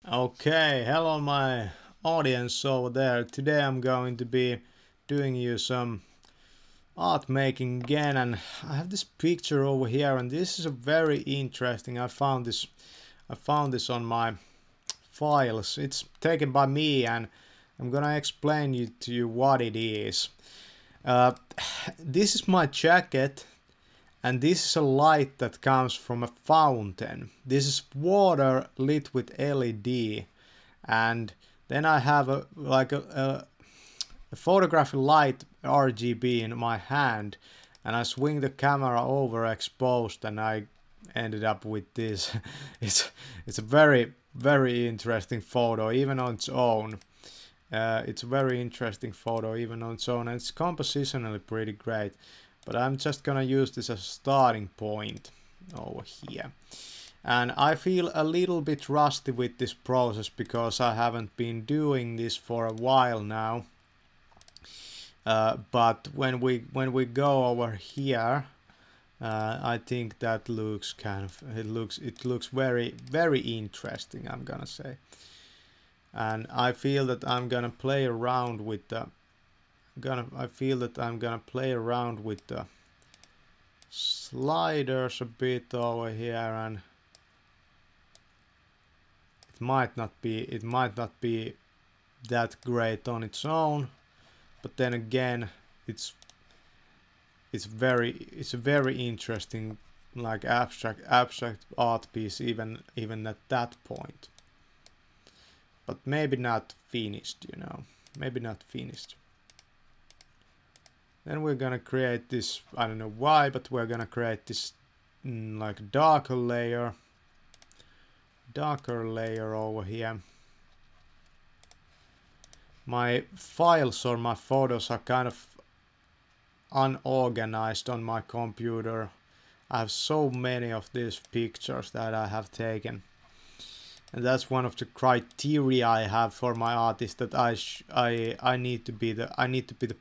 Okay, hello my audience over there. Today I'm going to be doing you some art making again, and I have this picture over here, and this is a very interesting. I found this on my files. It's taken by me, and I'm gonna explain to you what it is. Uh, this is my jacket, and this is a light that comes from a fountain. This is water lit with LED, and then I have a photography light RGB in my hand, and I swing the camera over exposed, and I ended up with this. It's a very interesting photo even on its own. It's a very interesting photo even on its own, and it's compositionally pretty great. But I'm just gonna use this as a starting point over here. And I feel a little bit rusty with this process because I haven't been doing this for a while now. But when we go over here, I think that looks it looks very interesting, I'm gonna say. And I feel that I'm gonna play around with the sliders a bit over here, and it might not be that great on its own, but then again it's a very interesting, like abstract art piece even at that point, but maybe not finished, maybe not finished. Then we're gonna create this, I don't know why, but we're gonna create this like darker layer over here. My files or my photos are kind of unorganized on my computer. I have so many of these pictures that I have taken, and that's one of the criteria I have for my art, is that I need to be the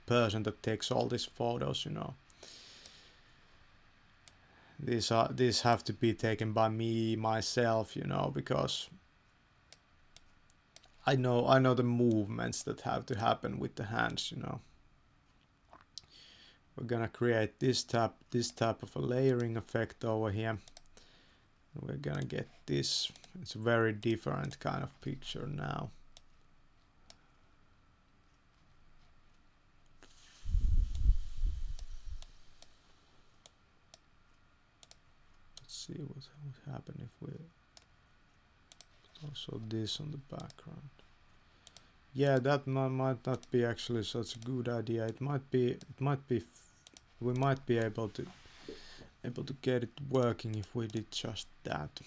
person that takes all these photos, These have to be taken by me myself, because I know the movements that have to happen with the hands, We're gonna create this type of a layering effect over here. We're gonna get this. It's a very different kind of picture now. Let's see what would happen if we also this on the background. Yeah, that might not be actually such a good idea. It might be we might be able to get it working if we did just that.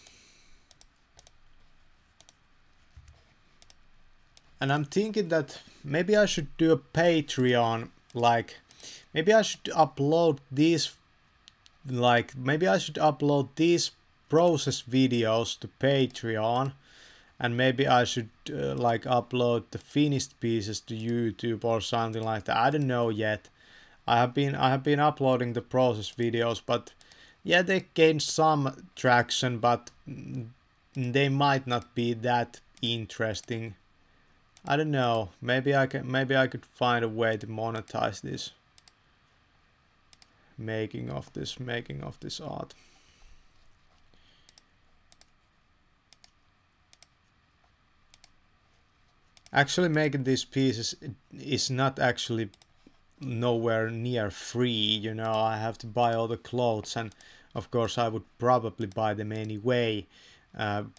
And I'm thinking that maybe I should do a Patreon, like maybe I should upload these process videos to Patreon, and maybe I should like upload the finished pieces to YouTube or something like that. I don't know yet. I have been uploading the process videos, but yeah, they gained some traction, but they might not be that interesting. I don't know. Maybe I could find a way to monetize this making of this art. Actually, making these pieces is not actually nowhere near free, I have to buy all the clothes, and of course I would probably buy them anyway,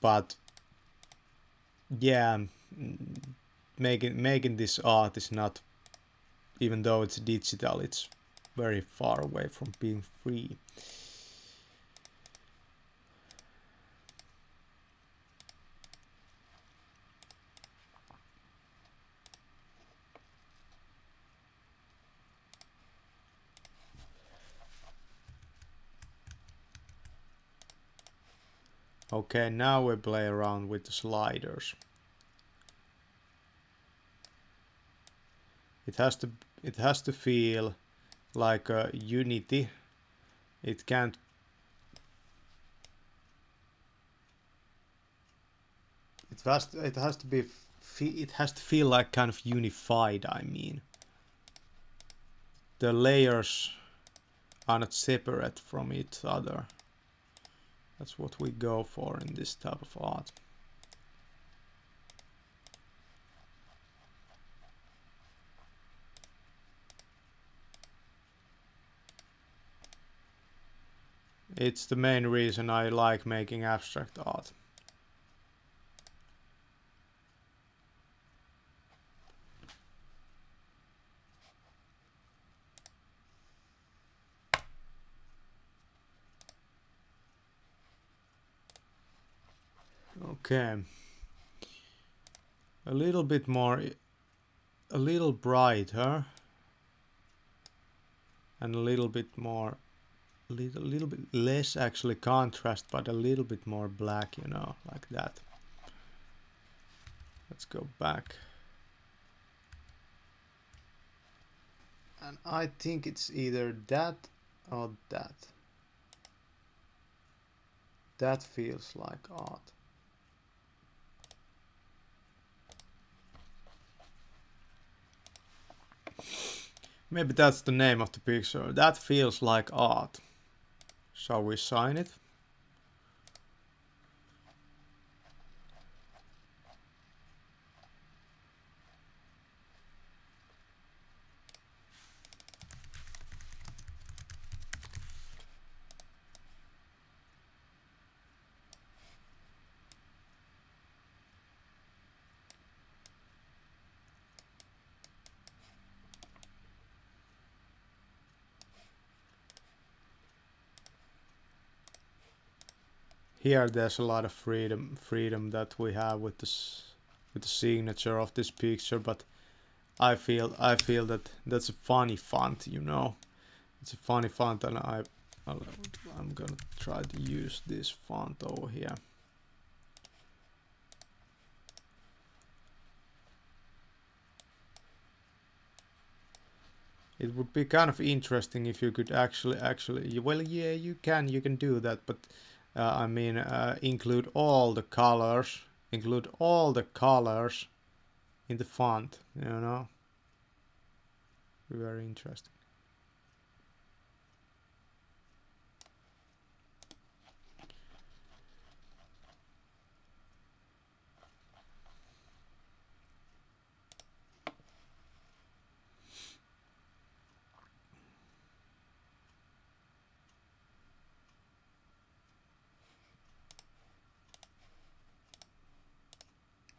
but yeah, making this art is not, even though it's digital, it's very far away from being free. Okay, now we play around with the sliders. It has to feel like a Unity. It it has to be it has to feel like kind of unified. I mean, the layers are not separate from each other. That's what we go for in this type of art. It's the main reason I like making abstract art. Okay. A little bit more, a little brighter, and a little bit more, little bit less actually contrast, but a little bit more black, you know, like that. Let's go back. And I think it's either that or that. That feels like art. Maybe that's the name of the picture. That feels like art. Shall we sign it? Here there's a lot of freedom that we have with this, with the signature of this picture, but I feel that that's a funny font, you know. It's a funny font, and I'm gonna try to use this font over here. It would be kind of interesting if you could actually, well, yeah, you can do that, but I mean, include all the colors in the font, you know. Very interesting.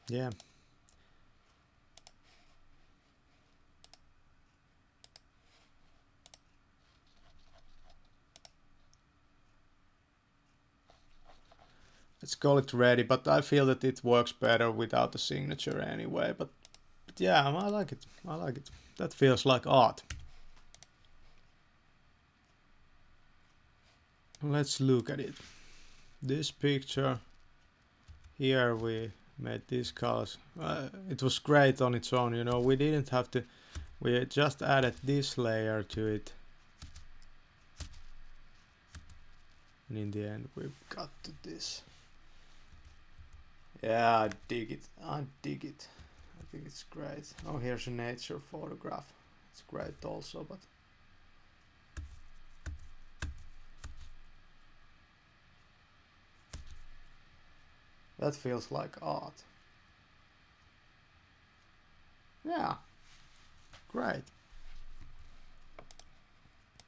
Yeah. Let's call it ready, but I feel that it works better without the signature anyway. But yeah, I like it. I like it. That feels like art. Let's look at it. This picture here, we made these colors. It was great on its own, you know. We didn't have to. We just added this layer to it, and in the end, we've got to this. Yeah, I dig it. I dig it. I think it's great. Oh, here's a nature photograph. It's great also, but that feels like art. Yeah, great.